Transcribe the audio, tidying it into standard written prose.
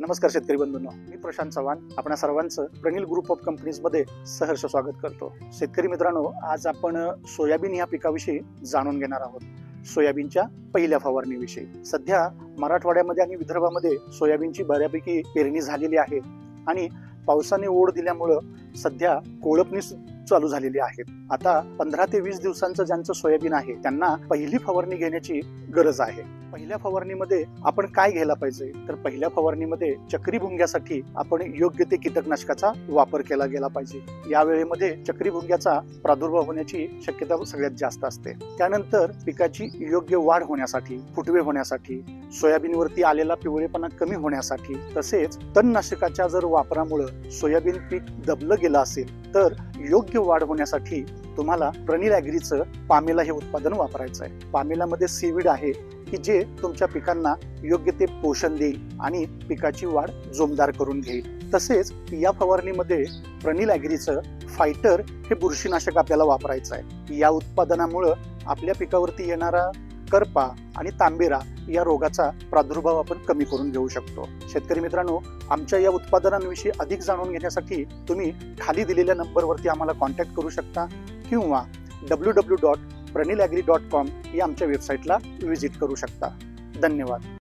नमस्कार शेतकरी बंधूंनो, मी प्रशांत चव्हाण आपणा सर्वांचं प्रणील ग्रुप ऑफ कंपनीज मध्ये सहर्ष स्वागत करतो। शेतकरी मित्रांनो, आज आपण सोयाबीन या पिकाविषयी जाणून घेणार आहोत। सोयाबीनच्या पहिल्या फवारणीविषयी। सध्या मराठवाड्यामध्ये आणि विदर्भामध्ये सोयाबीनची बऱ्यापैकी पेरणी झालेली आहे आणि पावसाने ओढ दिल्यामुळे सध्या कोळपणी चालू झालेली आहे। आता 15 ते 20 दिवसांचं ज्यांचं सोयाबीन आहे त्यांना पहिली फवारणी घेण्याची गरज आहे। पहिल्या फवारणीमध्ये आपण काय घ्यायला पाहिजे, तर पहिल्या फवारणीमध्ये चक्री भुंग्यासाठी आपण योग्य ते कीटकनाशकाचा वापर केला गेला पाहिजे। या वेळेमध्ये चक्री भुंग्याचा प्रादुर्भाव होण्याची शक्यता सगळ्यात जास्त असते। त्यानंतर पिकाची योग्य वाढ होण्यासाठी, फुटवे होण्यासाठी, सोयाबीनवरती आलेला पिवळेपणा कमी होण्यासाठी, तसेच तणनाशकाच्या जर वापरामुळे सोयाबीन पीक दबलं गेलं असेल तर योग्य वाढ होण्यासाठी तुम्हाला प्रणील ॲग्रीचं पामेला हे उत्पादन वापरायचं आहे। पामेलामध्ये सीवीड आहे की जे तुमच्या पिकांना योग्य ते पोषण देईल आणि पिकाची वाढ जोमदार करून घेईल। तसेच या फवारणीमध्ये प्रणील ॲग्रीचं फायटर हे बुरशीनाशक आपल्याला वापरायचं आहे। या उत्पादनामुळे आपल्या पिकावरती येणारा करपा आणि तांबेरा या रोगाचा प्रादुर्भाव आपण कमी करून घेऊ शकतो। शेतकरी मित्रांनो, आमच्या या उत्पादनांविषयी अधिक जाणून घेण्यासाठी तुम्ही खाली दिलेल्या नंबरवरती आम्हाला कॉन्टॅक्ट करू शकता किंवा www.pranilagri.com या आमच्या वेबसाईटला व्हिजिट करू शकता। धन्यवाद।